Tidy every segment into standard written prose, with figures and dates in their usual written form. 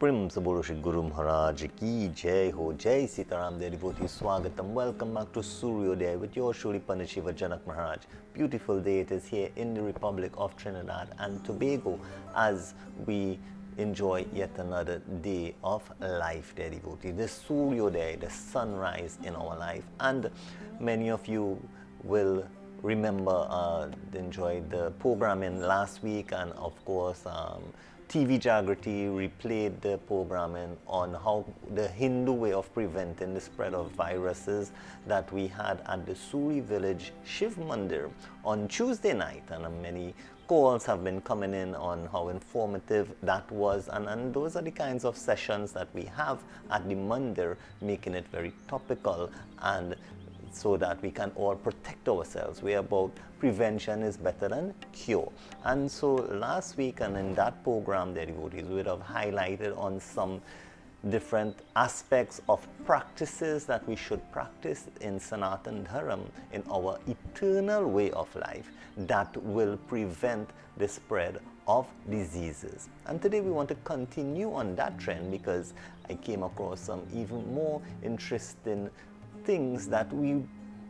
Prim Saboroshi Guru Maharaj Ki Jai Ho, Jai Sitaram, dear devotees, Swagatam. Welcome back to Sooryoday with your Shuri Pandit Shiva Janak Maharaj. Beautiful day it is here in the Republic of Trinidad and Tobago as we enjoy yet another day of life, dear devotees. The Sooryoday, the sunrise in our life. And many of you will remember, enjoyed the programming last week, and of course, TV Jaagriti replayed the programming on how the Hindu way of preventing the spread of viruses that we had at the Suri village Shiv Mandir on Tuesday night, and many calls have been coming in on how informative that was, and those are the kinds of sessions that we have at the Mandir, making it very topical and so that we can all protect ourselves. We're about prevention is better than cure. And so last week and in that program, the devotees would have highlighted on some different aspects of practices that we should practice in Sanatan Dharma, in our eternal way of life, that will prevent the spread of diseases. And today we want to continue on that trend because I came across some even more interesting things that we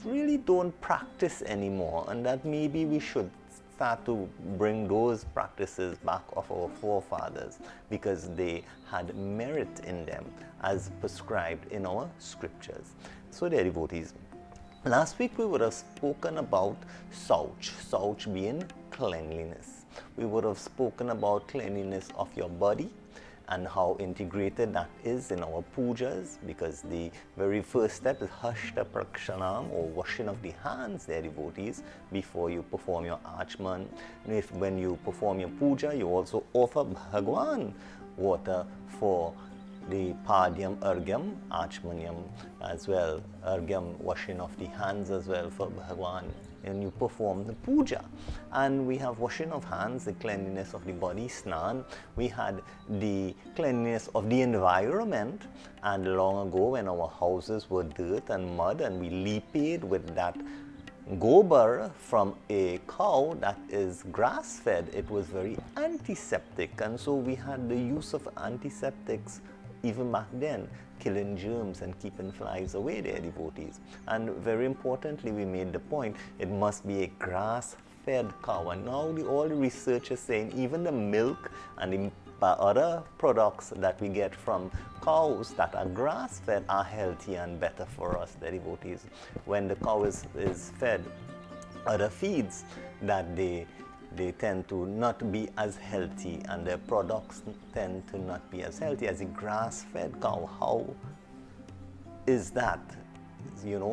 really don't practice anymore, and that maybe we should start to bring those practices back of our forefathers because they had merit in them as prescribed in our scriptures. So dear devotees, last week we would have spoken about Sauch being cleanliness. We would have spoken about cleanliness of your body and how integrated that is in our pujas, because the very first step is Hashta Prakshanam, or washing of the hands, dear devotees, before you perform your Achman. And when you perform your puja, you also offer Bhagwan water for the Padyam, Argyam, Achmanyam as well, Argyam, washing of the hands as well for Bhagwan. And you perform the puja. And we have washing of hands, the cleanliness of the body, snan. We had the cleanliness of the environment, and long ago when our houses were dirt and mud and we leaped with that gobar from a cow that is grass fed, it was very antiseptic, and so we had the use of antiseptics even back then, killing germs and keeping flies away, their devotees. And very importantly, we made the point, it must be a grass-fed cow. And now all the research is saying even the milk and the other products that we get from cows that are grass-fed are healthy and better for us, their devotees. When the cow is fed other feeds, that they tend to not be as healthy, and their products tend to not be as healthy as a grass-fed cow. How is that,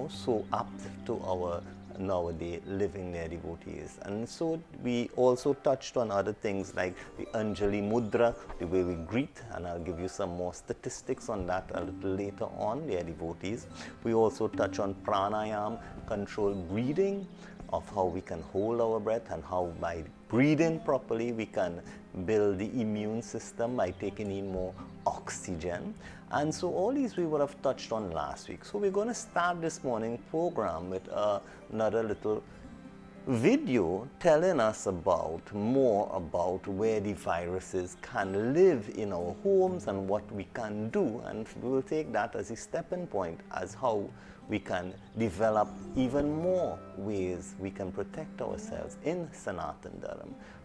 so apt to our nowadays living, their devotees? And so we also touched on other things like the Anjali Mudra, the way we greet, and I'll give you some more statistics on that a little later on, their devotees. We also touch on pranayam, controlled breathing, of how we can hold our breath and how by breathing properly we can build the immune system by taking in more oxygen. And so all these we would have touched on last week. So we're going to start this morning program with another little video telling us more about where the viruses can live in our homes and what we can do, and we will take that as a stepping point as how we can develop even more ways we can protect ourselves in Sanatan Dharma.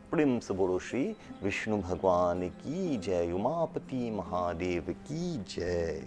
Prim Saboroshi Vishnu Bhagwan Ki Jai, Umapati Mahadev Ki Jai.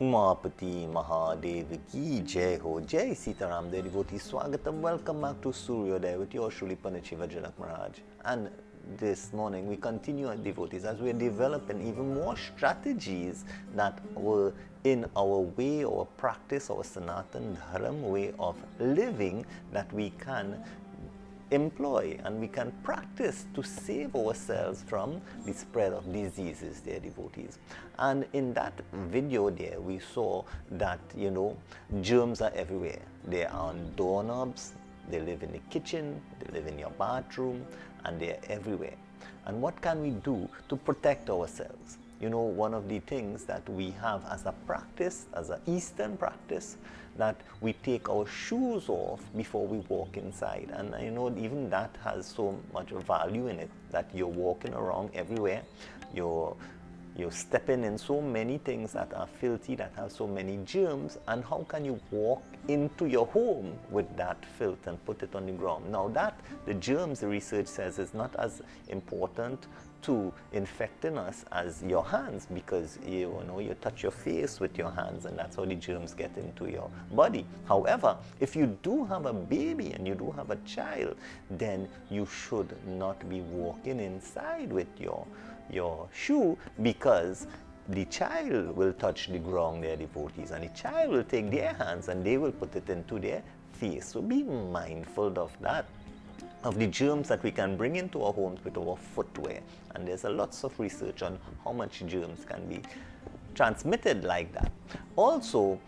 Umapati Mahadev Ki Jai Ho, Jai Sitaram, dear devotees, Swagatam. Welcome back to Sooryoday with your Shuri Pandit Shiva Janak Maharaj. And this morning we continue our devotees as we're developing even more strategies that were in our way, our practice, our Sanatan Dharma way of living that we can employ and we can practice to save ourselves from the spread of diseases, dear devotees. And in that video there, we saw that, germs are everywhere. They are on doorknobs, they live in the kitchen, they live in your bathroom, and they're everywhere. And what can we do to protect ourselves? You know, one of the things that we have as a practice, as an Eastern practice, that we take our shoes off before we walk inside. And you know, even that has so much value in it, that you're walking around everywhere, you're stepping in so many things that are filthy, that have so many germs, and how can you walk into your home with that filth and put it on the ground? Now that, the germs, the research says, is not as important to infecting us as your hands, because you know, you touch your face with your hands and that's how the germs get into your body. However, if you do have a baby and you do have a child, then you should not be walking inside with your shoe, because the child will touch the ground, their devotees, and the child will take their hands and they will put it into their face. So be mindful of that, of the germs that we can bring into our homes with our footwear. And there's a lots of research on how much germs can be transmitted like that. Also,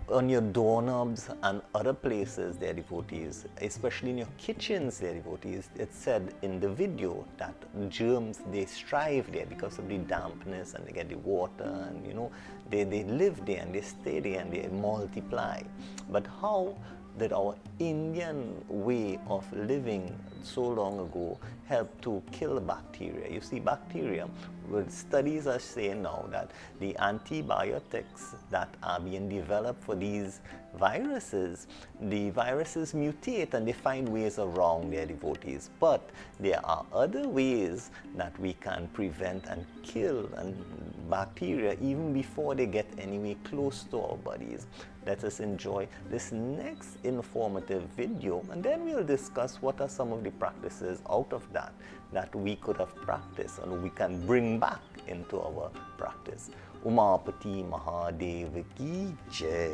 on your doorknobs and other places, their devotees, especially in your kitchens, their devotees, it's said in the video that germs, they strive there because of the dampness, and they get the water, and you know, they live there and they stay there and they multiply. But how did our Indian way of living so long ago help to kill bacteria? You see, bacteria, well, studies are saying now that the antibiotics that are being developed for these viruses, the viruses mutate and they find ways around their devotees. But there are other ways that we can prevent and kill bacteria even before they get anywhere close to our bodies. Let us enjoy this next informative video, and then we'll discuss what are some of the practices out of that we could have practiced and we can bring back into our practice. Umapati Mahadev Ki Jai.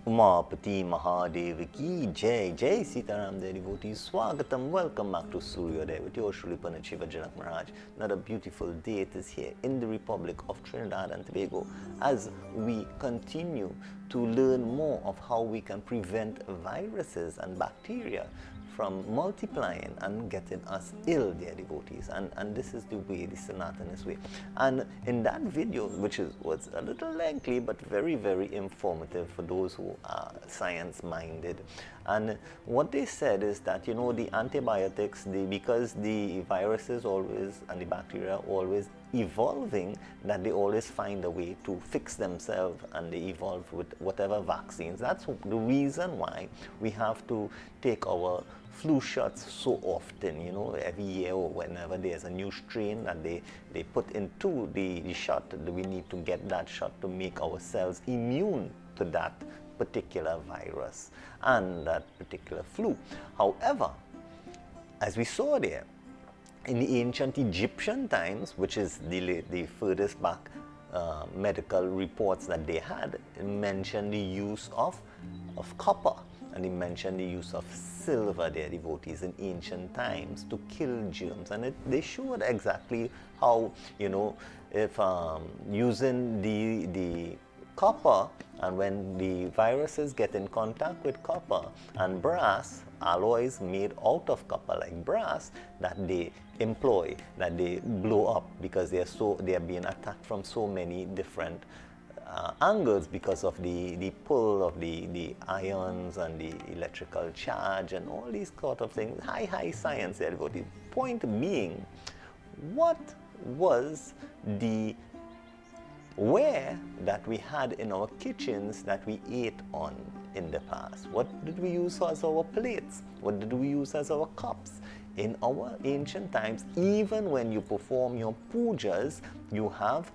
Umapati Mahadev Ki Jai. Jai Sitaram, dear devotees. Swagatam, welcome back to Sooryoday with your Shri Shiva Janak Maharaj. Another beautiful day it is here in the Republic of Trinidad and Tobago, as we continue to learn more of how we can prevent viruses and bacteria from multiplying and getting us ill, dear devotees. And this is the way, the Sanatanist way. And in that video, which was a little lengthy but very, very informative for those who are science-minded, and what they said is that, you know, the antibiotics, because the viruses always and the bacteria are always evolving, that they always find a way to fix themselves, and they evolve with whatever vaccines. That's the reason why we have to take our flu shots so often, you know, every year or whenever there's a new strain that they put into the shot. We need to get that shot to make ourselves immune to that particular virus and that particular flu. However, as we saw there, in the ancient Egyptian times, which is the furthest back medical reports that they had, mentioned the use of copper, and they mentioned the use of silver, their devotees, in ancient times to kill germs. And they showed exactly how, you know, if using the copper, and when the viruses get in contact with copper and brass, alloys made out of copper like brass, that they employ, that they blow up, because they are being attacked from so many different angles because of the pull of the ions and the electrical charge and all these sort of things. High science, everybody. Point being, what was the ware that we had in our kitchens that we ate on in the past? What did we use as our plates? What did we use as our cups? In our ancient times, even when you perform your pujas, you have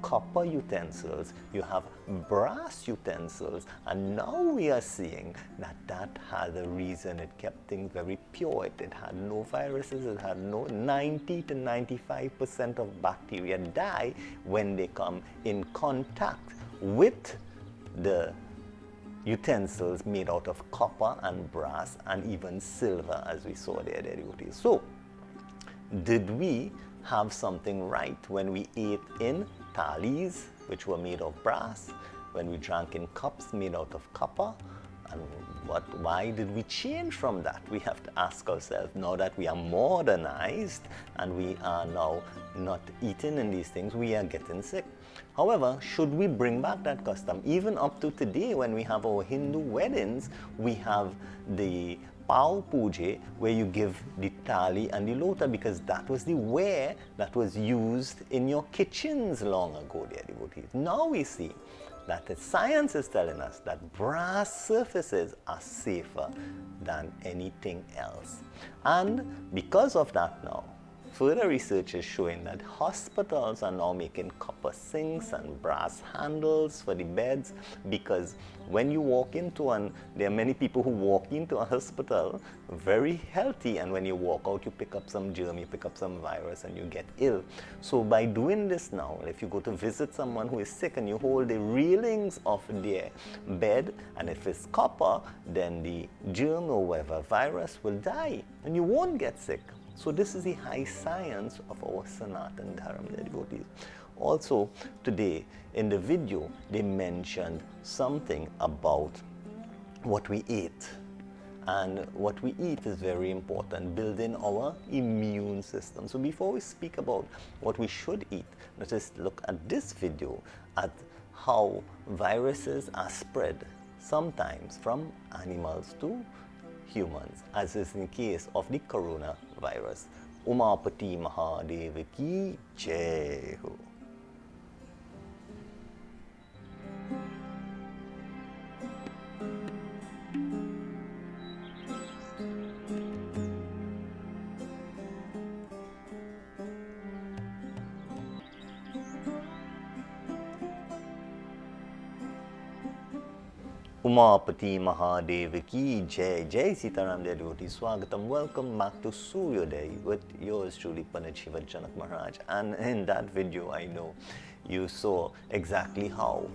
copper utensils, you have brass utensils, and now we are seeing that had a reason. It kept things very pure. It had no viruses. It had no 90 to 95% of bacteria die when they come in contact with the utensils made out of copper and brass and even silver, as we saw there, devotees. So, did we have something right when we ate in thalis, which were made of brass, when we drank in cups made out of copper? And why did we change from that? We have to ask ourselves, now that we are modernized and we are now not eating in these things, we are getting sick. However, should we bring back that custom? Even up to today, when we have our Hindu weddings, we have the Pau Puja, where you give the thali and the lota, because that was the ware that was used in your kitchens long ago, dear devotees. Now we see that the science is telling us that brass surfaces are safer than anything else. And because of that now, further research is showing that hospitals are now making copper sinks and brass handles for the beds, because when you walk into there are many people who walk into a hospital very healthy, and when you walk out you pick up some germ, you pick up some virus and you get ill. So by doing this now, if you go to visit someone who is sick and you hold the railings of their bed, and if it's copper, then the germ or whatever virus will die and you won't get sick. So this is the high science of our Sanatan Dharma, devotees. Also today in the video they mentioned something about what we eat. And what we eat is very important, building our immune system. So before we speak about what we should eat, let us look at this video at how viruses are spread sometimes from animals to humans, as is in the case of the coronavirus. Umapati Mahadeva ki jai ho. Umapati Mahadeva ki jai. Jai Sitaram, dear devotees. Swagatam. Welcome back to Sooryoday with yours truly, Shiva Janak Maharaj. And in that video, I know you saw exactly how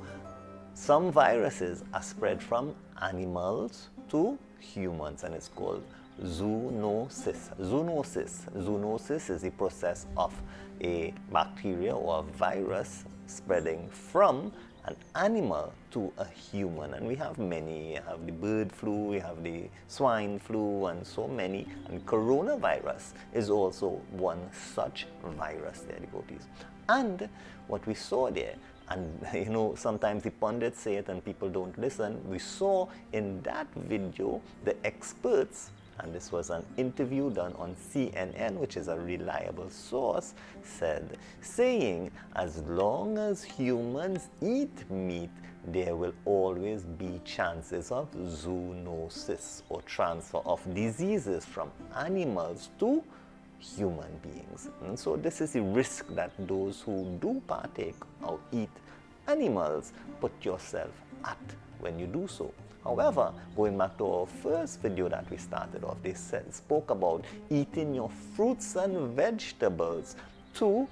some viruses are spread from animals to humans, and it's called zoonosis. Zoonosis is the process of a bacteria or a virus spreading from an animal to a human. And we have many. You have the bird flu, we have the swine flu, and so many. And coronavirus is also one such virus, there, devotees. And what we saw there, and sometimes the pundits say it and people don't listen, we saw in that video the experts, and this was an interview done on CNN, which is a reliable source, saying as long as humans eat meat, there will always be chances of zoonosis, or transfer of diseases from animals to human beings. And so this is the risk that those who do partake or eat animals put yourself at when you do so. However, going back to our first video that we started off, they spoke about eating your fruits and vegetables to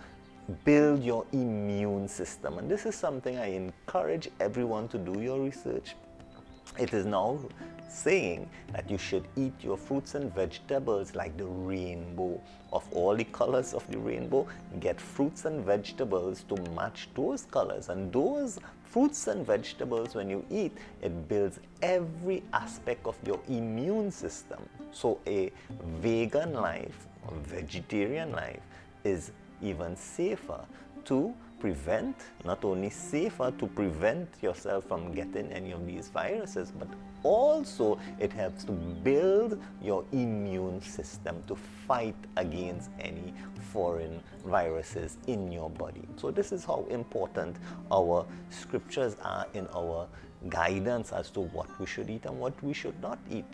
build your immune system. And this is something I encourage everyone to do your research. It is now saying that you should eat your fruits and vegetables like the rainbow, of all the colors of the rainbow. Get fruits and vegetables to match those colors, and those fruits and vegetables, when you eat, it builds every aspect of your immune system. So a vegan life or vegetarian life is even safer to prevent, not only safer to prevent yourself from getting any of these viruses, but also it helps to build your immune system to fight against any foreign viruses in your body. So this is how important our scriptures are in our guidance as to what we should eat and what we should not eat.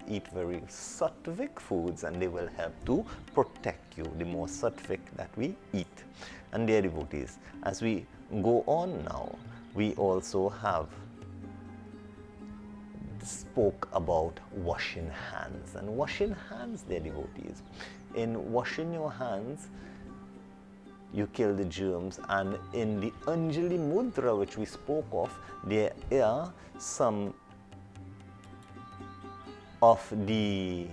Eat very sattvic foods, and they will help to protect you, the more sattvic that we eat. And dear devotees, as we go on now, we also have spoke about washing hands. And washing hands, dear devotees, in washing your hands, you kill the germs. And in the Anjali Mudra, which we spoke of, there are some of the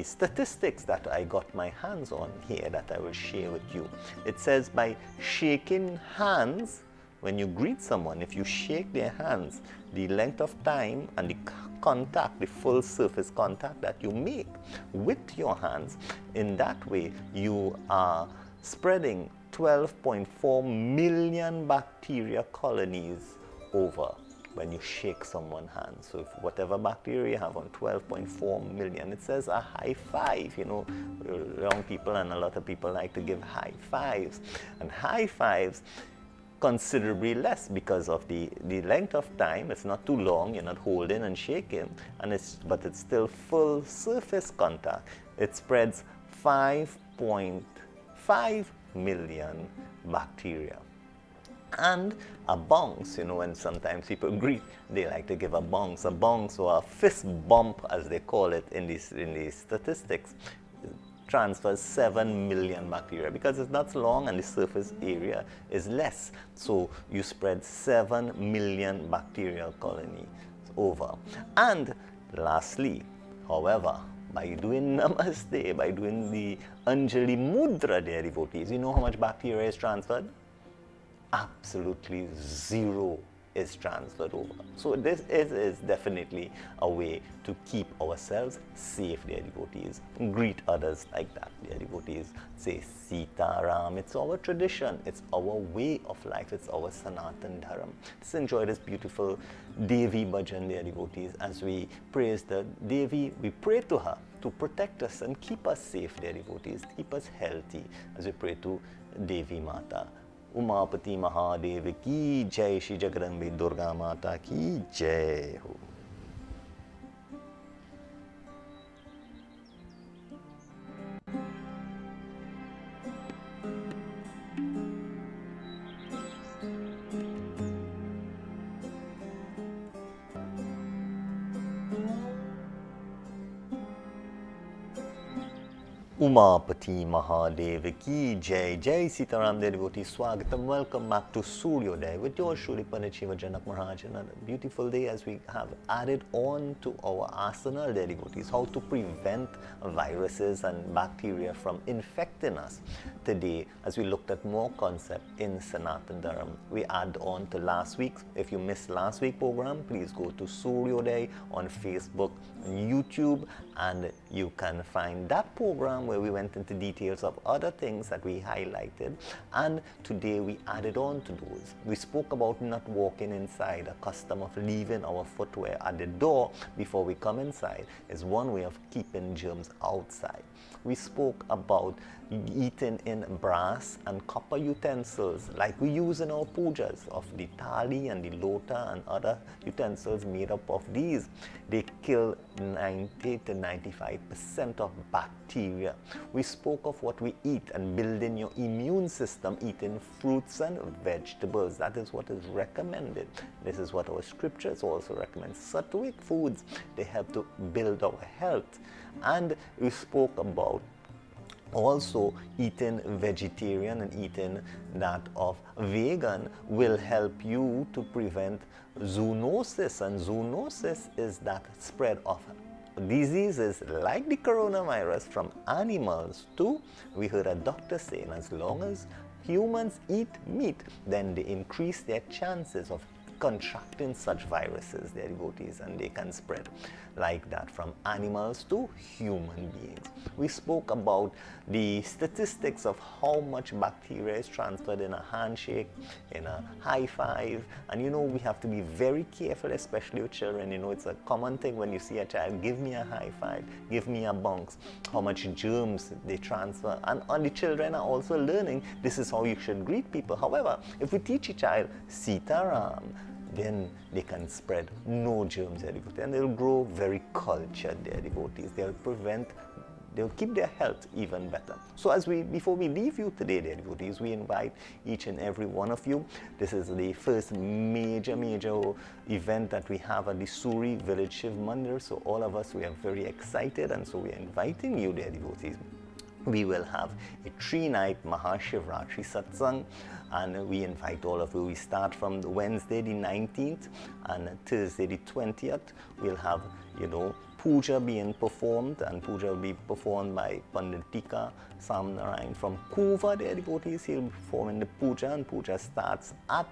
statistics that I got my hands on here that I will share with you. It says by shaking hands, when you greet someone, if you shake their hands, the length of time and the contact, the full surface contact that you make with your hands, in that way you are spreading 12.4 million bacteria colonies over when you shake someone's hand. So if whatever bacteria you have on 12.4 million, it says a high five. You know, young people and a lot of people like to give high fives. And high fives considerably less because of the length of time. It's not too long, you're not holding and shaking, but it's still full surface contact. It spreads 5.5 million bacteria. And a bounce, you know, when sometimes people greet, they like to give a bounce or a fist bump, as they call it in these statistics, transfers 7 million bacteria because it's not long and the surface area is less. So you spread 7 million bacterial colonies over. And lastly, however, by doing Namaste, by doing the Anjali Mudra, dear devotees, you know how much bacteria is transferred? Absolutely zero is transferred over. So this is definitely a way to keep ourselves safe, dear devotees. Greet others like that, dear devotees. Say Sita Ram. It's our tradition. It's our way of life. It's our Sanatan Dharma. Let's enjoy this beautiful Devi bhajan, dear devotees. As we praise the Devi, we pray to her to protect us and keep us safe, dear devotees. Keep us healthy as we pray to Devi Mata. Umapati Mahadev की जय, श्री जगदम्बे दुर्गा माता की जय हो। Umapati Mahadev ki jai. Jai Sitaram, dear devotees. Swagatam. Welcome back to Sooryoday with yours truly, Shiva Janak Maharaj. Another beautiful day as we have added on to our arsenal, dear devotees, how to prevent viruses and bacteria from infecting us. Today, as we looked at more concept in Sanatan Dharma, we add on to last week's. If you missed last week's program, please go to Sooryoday on Facebook and YouTube, and you can find that program where we went into details of other things that we highlighted, and today we added on to those. We spoke about not walking inside. A custom of leaving our footwear at the door before we come inside is one way of keeping germs outside. We spoke about eating in brass and copper utensils like we use in our pujas, of the thali and the lota and other utensils made up of these. They kill 90 to 95% of bacteria. We spoke of what we eat and building your immune system, eating fruits and vegetables. That is what is recommended. This is what our scriptures also recommend. Sattvic foods, they help to build our health. And we spoke about also eating vegetarian and eating that of vegan will help you to prevent zoonosis. And zoonosis is that spread of diseases like the coronavirus from animals to, we heard a doctor saying, as long as humans eat meat, then they increase their chances of contracting such viruses, their devotees, and they can spread like that from animals to human beings. We spoke about the statistics of how much bacteria is transferred in a handshake, in a high five, and you know we have to be very careful, especially with children. You know, it's a common thing when you see a child, give me a high five, give me a bounce, how much germs they transfer, and the children are also learning this is how you should greet people. However, if we teach a child Sitaram, then they can spread no germs, their devotees, and they'll grow very cultured, their devotees. They'll keep their health even better. So before we leave you today, dear devotees, we invite each and every one of you. This is the first major event that we have at the Suri Village Shiv Mandir. So all of us, we are very excited, and so we are inviting you, dear devotees, we will have a 3-night Mahashivratri satsang, and we invite all of you. We start from Wednesday the 19th and Thursday the 20th. We'll have, puja being performed, and puja will be performed by Panditika Samnarayan from Kuva. Their devotees, he'll be performing the puja, and puja starts at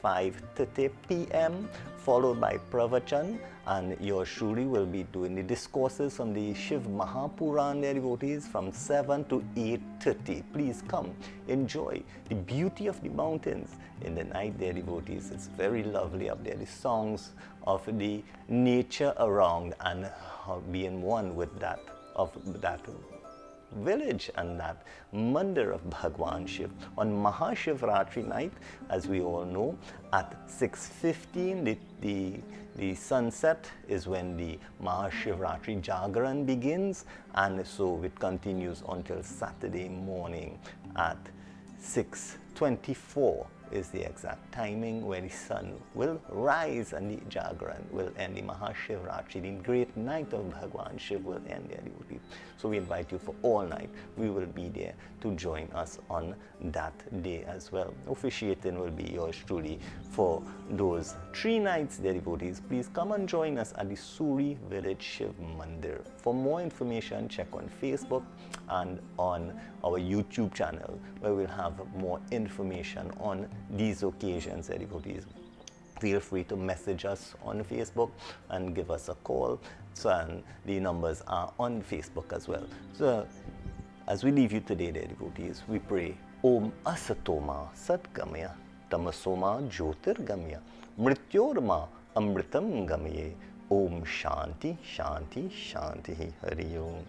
5:30 p.m. followed by pravachan, and your Shuri will be doing the discourses from the Shiv Mahapuran, their devotees, from 7 to 8:30. Please come, enjoy the beauty of the mountains in the night, their devotees. It's very lovely up there, the songs of the nature around and being one with that village and that mandir of Bhagwan Shiv. On Mahashivratri night, as we all know, at 6:15 the sunset is when the Mahashivratri Jagran begins, and so it continues until Saturday morning at 6:24 is the exact timing where the sun will rise and the Jagran will end. The Mahashivratri, the great night of Bhagwan Shiv, will end there. So we invite you for all night. We will be there to join us on that day as well. Officiating will be yours truly for those 3 nights, dear devotees. Please come and join us at the Suri Village Shiv Mandir. For more information, check on Facebook and on our YouTube channel, where we'll have more information on these occasions, dear devotees. Feel free to message us on Facebook and give us a call. So, and the numbers are on Facebook as well. So, as we leave you today, dear devotees, we pray Om Asatoma Satgamya Tamasoma Jyotirgamya Mrityorma Amritam Gamye Om Shanti Shanti Shanti Hari Om.